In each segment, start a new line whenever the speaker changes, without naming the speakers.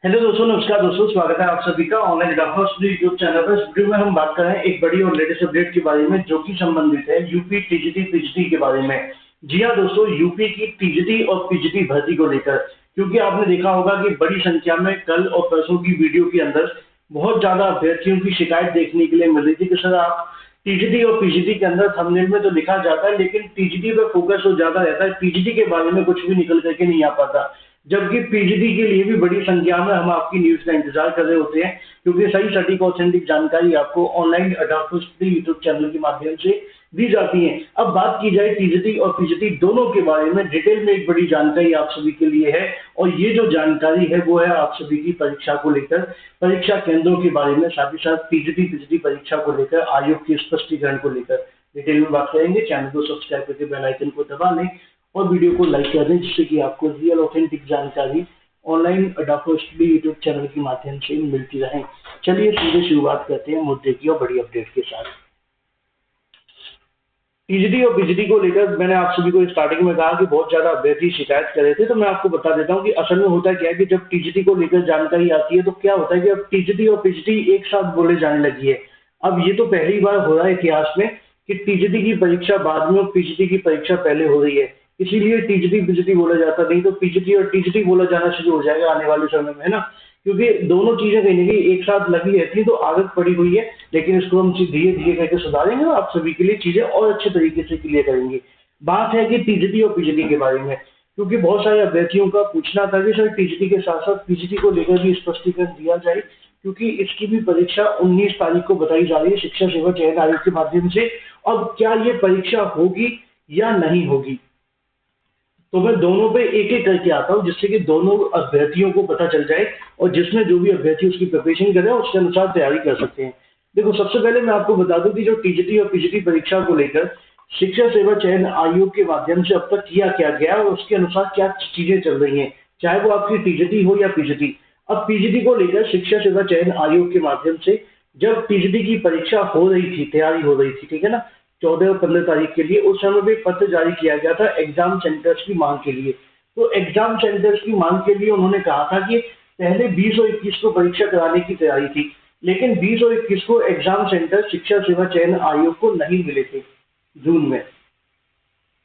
Hello दोस्तों, नमस्कार दोस्तों, स्वागत है आप सभी का ऑनलाइन डॉक्टर्स यूट्यूब चैनल पर। इस वीडियो में हम बात कर रहे हैं एक बड़ी और लेटेस्ट अपडेट के बारे में जो कि संबंधित है यूपी टीजीटी पीजीटी के बारे में। जी हाँ दोस्तों, यूपी की टीजीटी और पीजीटी भर्ती को लेकर, क्योंकि आपने देखा होगा कि बड़ी संख्या में कल और परसों की वीडियो के अंदर बहुत ज्यादा अभ्यर्थियों की शिकायत देखने के लिए मिल रही थी कि सर आप टीजीटी और पीजीटी के अंदर थंबनेल में तो लिखा जाता है लेकिन टीजीटी पर फोकस तो ज्यादा रहता है, पीजीटी के बारे में कुछ भी निकल करके नहीं आ पाता। जबकि पीजीटी के लिए भी बड़ी संख्या में हम आपकी न्यूज का इंतजार कर रहे होते हैं, क्योंकि सही सटीक ऑथेंटिक जानकारी आपको ऑनलाइन डॉक्टर्स यूट्यूब चैनल के माध्यम से दी जाती है। अब बात की जाए टीजीटी और पीजीटी दोनों के बारे में डिटेल में, एक बड़ी जानकारी आप सभी के लिए है। और ये जो जानकारी है वो है आप सभी की परीक्षा को लेकर, परीक्षा केंद्रों के बारे में, साथ ही साथ टीजीटी पीजीटी परीक्षा को लेकर आयोग के स्पष्टीकरण को लेकर डिटेल में बात करेंगे। चैनल को सब्सक्राइब करके बेल आइकन को दबा लें और वीडियो को लाइक कर दें, जिससे कि आपको रियल ऑथेंटिक जानकारी ऑनलाइन डॉक्टर यूट्यूब चैनल के माध्यम से मिलती रहे। चलिए सीधे शुरुआत करते हैं मुद्दे की और बड़ी अपडेट के साथ। टीजीटी और पीजीटी को लेकर मैंने आप सभी को स्टार्टिंग में कहा कि बहुत ज्यादा अभ्यर्थी शिकायत कर रहे थे, तो मैं आपको बता देता हूं कि असल में होता क्या है कि जब टीजीटी को लेकर जानकारी आती है तो क्या होता है कि अब टीजीटी और पीजीटी एक साथ बोले जाने लगी है। अब ये तो पहली बार हो रहा है इतिहास में कि टीजीटी की परीक्षा बाद में और पीजीटी की परीक्षा पहले हो रही है, इसीलिए टीजीटी पीजीटी बोला जाता, नहीं तो पीजीटी और टीजीटी बोला जाना शुरू हो जाएगा आने वाले समय में, है ना। क्योंकि दोनों चीजें कहीं ना कहीं एक साथ लगी रहती है तो आदत पड़ी हुई है, लेकिन इसको हम धीरे धीरे करके सुधारेंगे और आप सभी के लिए चीजें और अच्छे तरीके से क्लियर करेंगे। बात है कि टीजीटी और पीजीटी के बारे में, क्योंकि बहुत सारे अभ्यर्थियों का पूछना था कि सर टीजीटी के साथ साथ पीजीटी को लेकर भी स्पष्टीकरण दिया जाए, क्योंकि इसकी भी परीक्षा 19 तारीख को बताई जा रही है शिक्षा सेवा चयन आयोग के माध्यम से। अब क्या ये परीक्षा होगी या नहीं होगी, तो मैं दोनों पे एक एक करके आता हूँ, जिससे कि दोनों अभ्यर्थियों को पता चल जाए और जिसमें जो भी अभ्यर्थी उसकी प्रिपरेशन करे उसके अनुसार तैयारी कर सकते हैं। देखो, सबसे पहले मैं आपको बता दूं कि जो टीजीटी और पीजीटी परीक्षा को लेकर शिक्षा सेवा चयन आयोग के माध्यम से अब तक किया क्या गया और उसके अनुसार क्या चीजें चल रही हैं, चाहे वो आपकी टीजीटी हो या पीजीटी। अब पीजीटी को लेकर शिक्षा सेवा चयन आयोग के माध्यम से जब टीजीटी की परीक्षा हो रही थी, तैयारी हो रही थी, ठीक है ना, 14 और 15 तारीख के लिए, उस समय भी पत्र जारी किया गया था एग्जाम सेंटर्स की मांग के लिए। तो एग्जाम सेंटर्स की मांग के लिए उन्होंने कहा था कि पहले 20 और 21 को परीक्षा कराने की तैयारी थी, लेकिन 20 और 21 को एग्जाम सेंटर शिक्षा सेवा चयन आयोग को नहीं मिले थे जून में।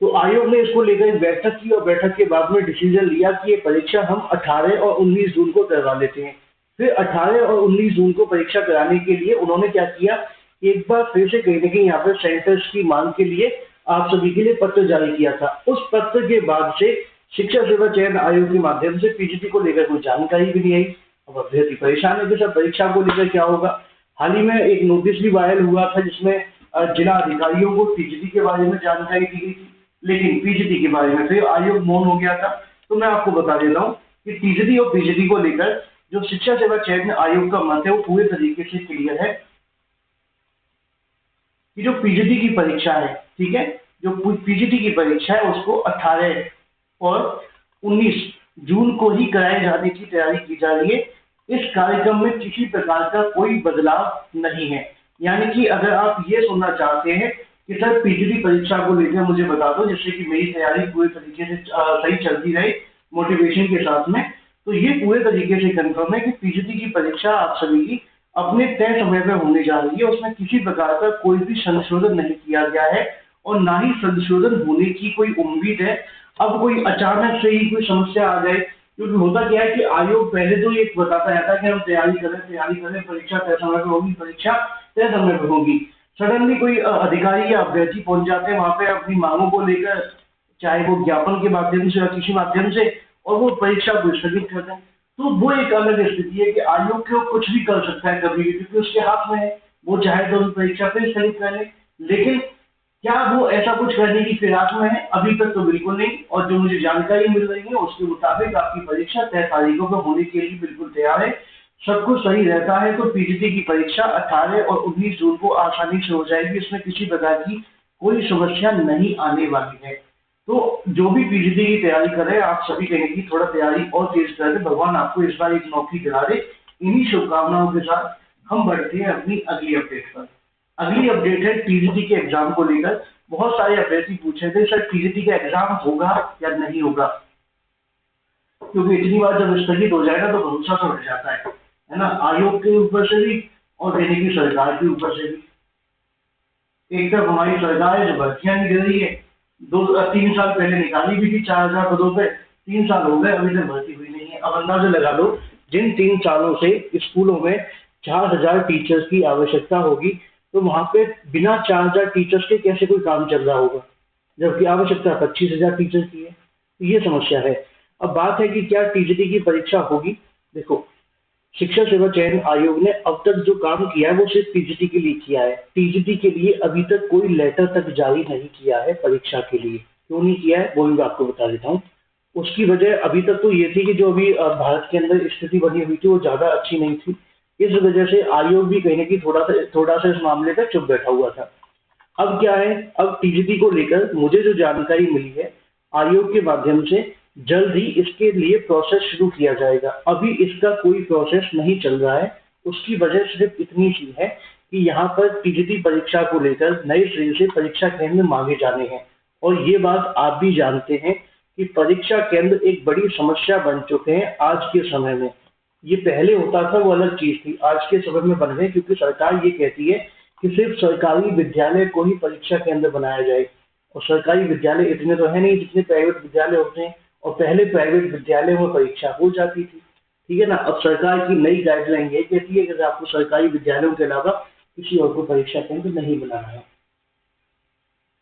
तो आयोग ने इसको लेकर एक बैठक की और बैठक के बाद में डिसीजन लिया कि ये परीक्षा हम 18 और 19 जून को करवा लेते हैं। फिर 18 और 19 जून को परीक्षा कराने के लिए उन्होंने क्या किया, एक बार फिर से कहीं ना कहीं यहाँ पर सेंटर्स की मांग के लिए आप सभी के लिए पत्र जारी किया था। उस पत्र के बाद से शिक्षा सेवा चयन आयोग के माध्यम से पीजीटी को लेकर कोई जानकारी भी नहीं आई। अब अभ्यर्थी परेशान है कि सर परीक्षा को लेकर क्या होगा। हाल ही में एक नोटिस भी वायरल हुआ था जिसमें जिला अधिकारियों को टीजीटी के बारे में जानकारी दी गई थी, लेकिन पीजीटी के बारे में फिर आयोग मौन हो गया था। तो मैं आपको बता देता हूँ कि टीजीटी और पीजीटी को लेकर जो शिक्षा सेवा चयन आयोग का मत है वो पूरे तरीके से क्लियर है कि जो पीजीटी की परीक्षा है, ठीक है, जो पीजीटी की परीक्षा है उसको 18 और 19 जून को ही कराए जाने की तैयारी की जा रही है। इस कार्यक्रम में किसी प्रकार का कोई बदलाव नहीं है। यानी कि अगर आप ये सुनना चाहते हैं कि सर पीजीटी परीक्षा को लेकर मुझे बता दो जिससे कि मेरी तैयारी पूरे तरीके से सही चलती रहे मोटिवेशन के साथ में, तो ये पूरे तरीके से कंफर्म है कि पीजीटी की परीक्षा आप सभी की अपने तय समय पर होने जा रही है। उसमें किसी प्रकार का कोई भी संशोधन नहीं किया गया है और ना ही संशोधन होने की कोई उम्मीद है। अब कोई अचानक से ही कोई समस्या आ जाए, क्योंकि होता क्या है कि आयोग पहले तो ये बताता रहता है कि हम तैयारी करें, परीक्षा तय समय पर होगी, परीक्षा तय समय पर होगी। सडनली कोई अधिकारी या अभ्यर्थी पहुंच जाते हैं वहां पे अपनी मांगों को लेकर, चाहे वो ज्ञापन के माध्यम से या किसी माध्यम से, और वो परीक्षा को स्थगित कर दें। तो वो एक अलग स्थिति है कि आयोग को कुछ भी कर सकता है कभी भी, क्योंकि उसके हाथ में है, वो चाहे तो परीक्षा फिर स्थगित कर ले। लेकिन क्या वो ऐसा कुछ करने की फिराक में है? अभी तक तो बिल्कुल नहीं। और जो मुझे जानकारी मिल रही है उसके मुताबिक आपकी परीक्षा तय तारीखों पर होने के लिए बिल्कुल तैयार है। सब कुछ सही रहता है तो पीजीटी की परीक्षा 18 और 19 जून को आसानी से हो जाएगी, इसमें किसी प्रकार की कोई समस्या नहीं आने वाली है। तो जो भी पीजीटी की तैयारी कर रहे हैं आप सभी कहेंगे थोड़ा तैयारी और तेज कर दे, भगवान आपको इस बार एक नौकरी दिला दे। इन्हीं शुभकामनाओं के साथ हम बढ़ते हैं अपनी अगली अपडेट पर। अगली अपडेट है टीजीटी के एग्जाम को लेकर। बहुत सारे अभ्यर्थी पूछे थे सर टीजीटी का एग्जाम होगा या नहीं होगा। क्योंकि इतनी बार जब स्थगित हो जाएगा तो भरोसा तो हट जाता है ना, आयोग के ऊपर से भी और देने की सरकार के ऊपर से भी। एक तरफ हमारी सरकार है जो भर्तियां नहीं दे रही है, 3 साल पहले निकाली भी थी 4,000 पदों पे, 3 साल हो गए अभी तक भर्ती हुई नहीं है। अब अंदाजा लगा लो जिन 3 सालों से स्कूलों में 4,000 टीचर्स की आवश्यकता होगी, तो वहां पे बिना 4,000 टीचर्स के कैसे कोई काम चल रहा होगा, जबकि आवश्यकता 25,000 टीचर की है। तो ये समस्या है। अब बात है कि क्या टीजीटी की परीक्षा होगी। देखो, शिक्षा सेवा चयन आयोग ने अब तक जो काम किया है वो सिर्फ टीजीटी के लिए किया है। टीजीटी के लिए अभी तक कोई लेटर तक जारी नहीं किया है परीक्षा के लिए। क्यों नहीं किया है वो भी मैं आपको बता देता हूँ। उसकी वजह अभी तक तो ये थी कि जो अभी भारत के अंदर स्थिति बनी हुई थी वो ज्यादा अच्छी नहीं थी। इस वजह से आयोग भी कहीं ना कहीं थोड़ा सा इस मामले पर चुप बैठा हुआ था। अब क्या है, अब टीजीटी को लेकर मुझे जो जानकारी मिली है आयोग के माध्यम से, जल्द ही इसके लिए प्रोसेस शुरू किया जाएगा। अभी इसका कोई प्रोसेस नहीं चल रहा है। उसकी वजह सिर्फ इतनी सी है कि यहाँ पर टीजीटी परीक्षा को लेकर नए सिरे से परीक्षा केंद्र मांगे जाने हैं। और ये बात आप भी जानते हैं कि परीक्षा केंद्र एक बड़ी समस्या बन चुके हैं आज के समय में। ये पहले होता था वो अलग चीज थी, आज के समय में बन गए क्योंकि सरकार ये कहती है कि सिर्फ सरकारी विद्यालय को ही परीक्षा केंद्र बनाया जाए। और सरकारी विद्यालय इतने तो है नहीं जितने प्राइवेट विद्यालय होते हैं, और पहले प्राइवेट विद्यालय में परीक्षा हो जाती थी। ठीक है ना। अब सरकार की नई गाइडलाइन ये कहती है कि आपको सरकारी विद्यालयों के अलावा किसी और को परीक्षा केंद्र नहीं बनाना है।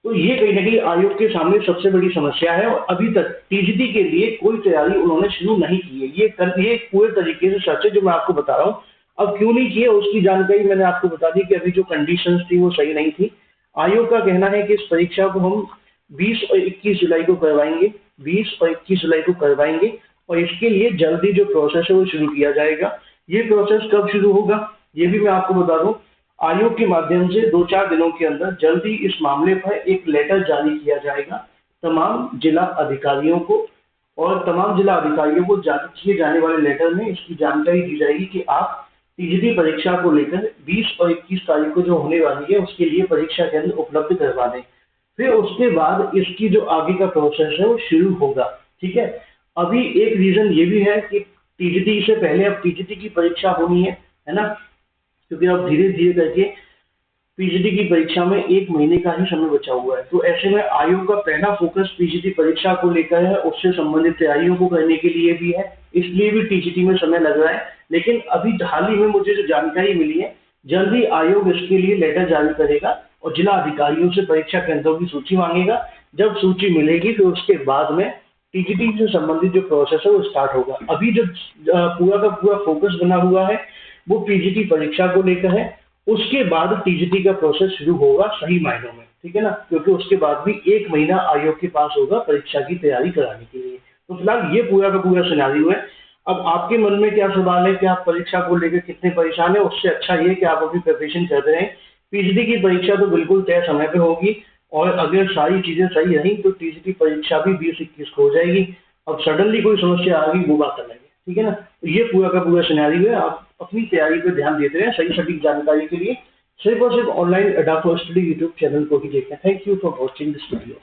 तो ये कहीं ना कहीं आयोग के सामने सबसे बड़ी समस्या है, और अभी तक टीजीटी के लिए कोई तैयारी उन्होंने शुरू नहीं की है। ये पूरे तरीके से सच है जो मैं आपको बता रहा हूँ। अब क्यों नहीं किए उसकी जानकारी मैंने आपको बता दी कि अभी जो कंडीशंस थी वो सही नहीं थी। आयोग का कहना है कि इस परीक्षा को हम 20 और 21 जुलाई को करवाएंगे, 20 और 21 जुलाई को करवाएंगे, और इसके लिए जल्दी जो प्रोसेस है वो शुरू किया जाएगा। ये प्रोसेस कब शुरू होगा ये भी मैं आपको बता दूं। आयोग के माध्यम से 2-4 दिनों के अंदर जल्दी इस मामले पर एक लेटर जारी किया जाएगा तमाम जिला अधिकारियों को, और तमाम जिला अधिकारियों को जारी किए जाने वाले लेटर में इसकी जानकारी दी जाएगी कि आप टीजीटी परीक्षा को लेकर 20 और 21 तारीख को जो होने वाली है उसके लिए परीक्षा केंद्र उपलब्ध करवा दें। फिर उसके बाद इसकी जो आगे का प्रोसेस है वो शुरू होगा। ठीक है। अभी एक रीजन ये भी है कि टीजीटी से पहले अब टीजीटी की परीक्षा होनी है ना, क्योंकि अब धीरे धीरे करके पीजीटी की परीक्षा में 1 महीने का ही समय बचा हुआ है। तो ऐसे में आयोग का पहला फोकस पीजीटी परीक्षा को लेकर है, उससे संबंधित तैयारियों को करने के लिए भी है, इसलिए भी टीजीटी में समय लग रहा है। लेकिन अभी हाल ही में मुझे जो जानकारी मिली है, जल्दी आयोग इसके लिए लेटर जारी करेगा और जिला अधिकारियों से परीक्षा केंद्रों की सूची मांगेगा। जब सूची मिलेगी फिर उसके बाद में टीजीटी से संबंधित जो प्रोसेस है वो स्टार्ट होगा। अभी जो पूरा का पूरा फोकस बना हुआ है वो पीजीटी परीक्षा को लेकर है। उसके बाद टीजीटी का प्रोसेस शुरू होगा सही मायनों में। ठीक है ना, क्योंकि उसके बाद भी 1 महीना आयोग के पास होगा परीक्षा की तैयारी कराने के लिए। तो फिलहाल ये पूरा का पूरा सिनेरियो है। अब आपके मन में क्या सवाल है कि आप परीक्षा को लेकर कितने परेशान है, उससे अच्छा ये कि आप अपनी प्रिपरेशन करते रहें। पीजीटी की परीक्षा तो बिल्कुल तय समय पे होगी, और अगर सारी चीजें सही रही तो टीजीटी परीक्षा भी 20-21 को हो जाएगी। अब सडनली कोई समस्या आ गई वो बात अलग है। ठीक है ना। तो ये पूरा का पूरा सिनेरियो है। आप अपनी तैयारी पर ध्यान देते रहे। सही सटीक जानकारी के लिए सिर्फ और सिर्फ online adapt study YouTube channel को ही देखें। Thank you for watching this video.